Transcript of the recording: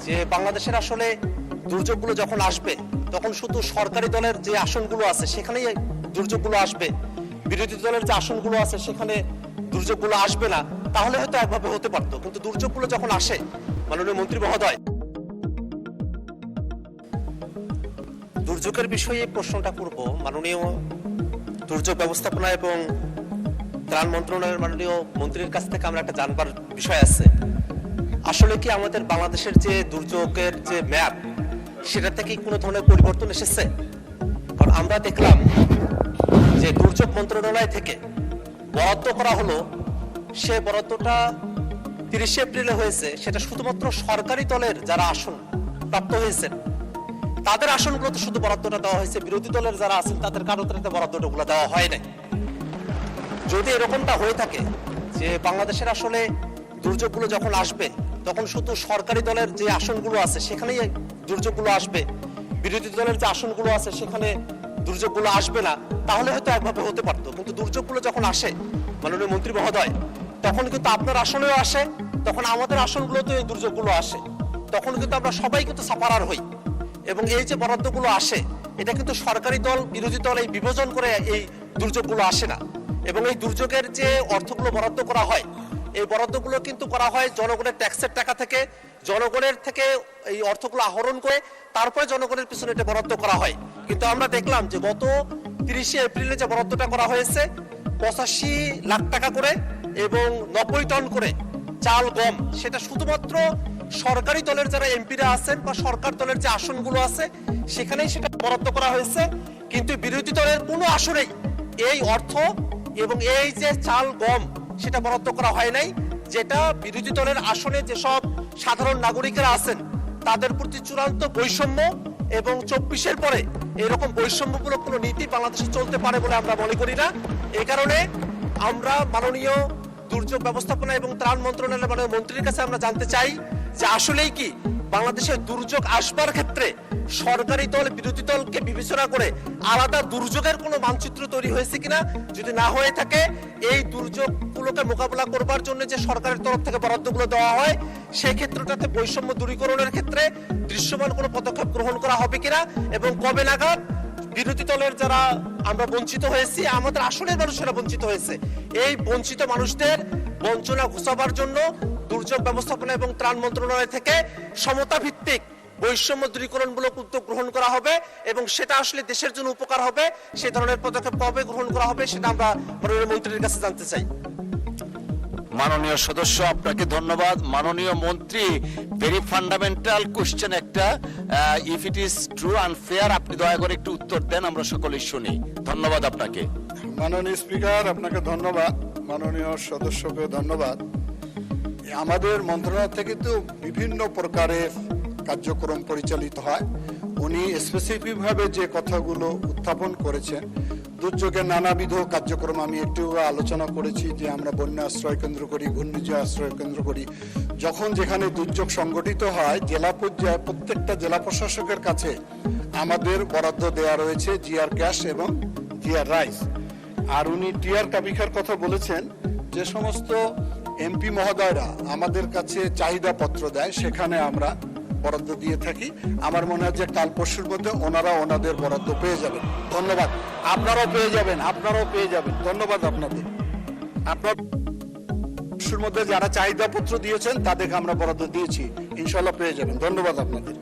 যে বাংলাদেশের আসলে দুর্যোগগুলো যখন আসবে তখন শুধু সরকারি দলের যে আসনগুলো আছে সেখানেই দুর্যোগগুলো আসবে, বিরোধী দলের যে আসনগুলো আছে সেখানে দুর্যোগগুলো আসবে না, তাহলে হয়তো একভাবে হতে পারতো। কিন্তু দুর্যোগগুলো যখন আসে, মাননীয় মন্ত্রী মহোদয়, দুর্যোগের বিষয়ে প্রশ্নটা করব মাননীয় দুর্যোগ ব্যবস্থাপনা এবং ত্রাণ মন্ত্রণালয়ের মাননীয় মন্ত্রীর কাছ থেকে আমরা একটা জানবার বিষয় আছে। আসলে কি আমাদের বাংলাদেশের যে দুর্যোগের যে ম্যাপ, সেটা থেকে কোনো ধরনের পরিবর্তন এসেছে? কারণ আমরা দেখলাম যে দুর্যোগ মন্ত্রণালয় থেকে বরাদ্দ করা হলো, সে বরাদ্দটা 30 এপ্রিলে হয়েছে, সেটা শুধুমাত্র সরকারি দলের যারা আসন প্রাপ্ত হয়েছেন তাদের আসনগুলোতে শুধু বরাদ্দটা দেওয়া হয়েছে, বিরোধী দলের যারা আছেন তাদের কারোতে বরাদ্দটা দেওয়া হয় নাই। যদি এরকমটা হয়ে থাকে যে বাংলাদেশের আসলে দুর্যোগগুলো যখন আসবে তখন শুধু সরকারি দলের যে আসনগুলো আছে সেখানেই দুর্যোগগুলো আসবে, বিরোধী দলের যে আসনগুলো আছে সেখানে দুর্যোগগুলো আসবে না, তাহলে হয়তো একভাবে হতে পারতো। কিন্তু দুর্যোগগুলো যখন আসে মাননীয় মন্ত্রী মহোদয়, তখন কিন্তু আপনার আসনেও আসে, তখন আমাদের আসনগুলোতে এই দুর্যোগগুলো আসে, তখন কিন্তু আমরা সবাই কিন্তু সাফারার হই। এবং এই যে বরাদ্দগুলো আসে, এটা কিন্তু সরকারি দল বিরোধী দল এই বিভাজন করে এই দুর্যোগগুলো আসে না। এবং এই দুর্যোগের যে অর্থগুলো বরাদ্দ করা হয়, এই বরাদ্দগুলো কিন্তু করা হয় জনগণের ট্যাক্সের টাকা থেকে, জনগণের থেকে এই অর্থগুলো আহরণ করে তারপরে জনগণের পিছনে এটা বরাদ্দ করা হয়। কিন্তু আমরা দেখলাম যে গত 30 এপ্রিলে যে বরাদ্দটা করা হয়েছে 85 লাখ টাকা করে এবং 90 টন করে চাল গম, সেটা শুধুমাত্র সরকারি দলের যারা এমপিরা আছেন বা সরকার দলের যে আসনগুলো আছে সেখানেই সেটা বরাদ্দ করা হয়েছে। কিন্তু বিরোধী দলের কোনো আসনেই এই অর্থ এবং এই যে চাল গম সেটা বরাদ্দ করা হয় নাই, যেটা বিরোধী দলের আসনে যেসব সাধারণ নাগরিকেরা আছেন তাদের প্রতি চূড়ান্ত বৈষম্য। এবং 24-এর পরে এরকম বৈষম্যমূলক কোনো নীতি বাংলাদেশে চলতে পারে বলে আমরা মনে করি না। এই কারণে আমরা মাননীয় দুর্যোগ ব্যবস্থাপনা এবং ত্রাণ মন্ত্রণালয়ের মাননীয় মন্ত্রীর কাছে আমরা জানতে চাই যে আসলেই কি বাংলাদেশে দুর্যোগ আসবার ক্ষেত্রে সরকারি দল বিরোধী দলকে বিবেচনা করে আলাদা দুর্যোগের কোনো মানচিত্র তৈরি হয়েছে কিনা, যদি না হয়ে থাকে এই দুর্যোগগুলোকে মোকাবেলা করবার জন্য যে সরকারের তরফ থেকে বরাদ্দগুলো দেওয়া হয় সেই ক্ষেত্রটাতে বৈষম্য দূরীকরণের ক্ষেত্রে দৃশ্যমান কোনো পদক্ষেপ গ্রহণ করা হবে কিনা, এবং কবে নাগাদ বিরোধী দলের যারা আমরা বঞ্চিত হয়েছি, আমাদের আসলের মানুষেরা বঞ্চিত হয়েছে, এই বঞ্চিত মানুষদের বঞ্চনা ঘোচাবার জন্য দুর্যোগ ব্যবস্থাপনা এবং ত্রাণ মন্ত্রণালয় থেকে সমতা ভিত্তিক বৈষম্য দূরীকরণমূলক উদ্যোগ গ্রহণ করা হবে এবং সেটা আসলে দেশের জন্য উপকার হবে, সে ধরনের পদক্ষেপ কবে গ্রহণ করা হবে সেটা আমরা মাননীয় মন্ত্রীর কাছে জানতে চাই। মাননীয় সদস্য, আপনাকে ধন্যবাদ। মাননীয় মন্ত্রী, ভেরি ফান্ডামেন্টাল কোশ্চেন একটা, if it is true and fair, আপনি দয়া করে একটু উত্তর দেন, আমরা সকলেই শুনি। ধন্যবাদ আপনাকে। মাননীয় স্পিকার, আপনাকে ধন্যবাদ। মাননীয় সদস্যকে ধন্যবাদ। আমাদের মন্ত্রণালয় থেকে তো বিভিন্ন প্রকারের কার্যক্রম পরিচালিত হয়। উনি স্পেসিফিকভাবে যে কথাগুলো উত্থাপন করেছেন, দুর্যোগের নানাবিধ কার্যক্রম আমি একটু আলোচনা করেছি যে আমরা বন্যা আশ্রয় কেন্দ্র করি, ঘূর্ণিঝড় আশ্রয় কেন্দ্র করি। যখন যেখানে দুর্যোগ সংগঠিত হয় জেলা পর্যায়ে প্রত্যেকটা জেলা প্রশাসকের কাছে আমাদের বরাদ্দ দেওয়া রয়েছে জিআর গ্যাস এবং জিআর রাইস। আর উনি টিআর কাবিখার কথা বলেছেন, যে সমস্ত এমপি মহোদয়রা আমাদের কাছে চাহিদা পত্র দেয় সেখানে আমরা বরাদ্দ দিয়ে থাকি। আমার মনে হয় যে কাল পরশুর মধ্যে ওনারা ওনাদের বরাদ্দ পেয়ে যাবেন। ধন্যবাদ। আপনারাও পেয়ে যাবেন, আপনারাও পেয়ে যাবেন। ধন্যবাদ আপনাদের। আপনার পরশুর মধ্যে যারা চাহিদা পত্র দিয়েছেন তাদেরকে আমরা বরাদ্দ দিয়েছি, ইনশাল্লাহ পেয়ে যাবেন। ধন্যবাদ আপনাদের।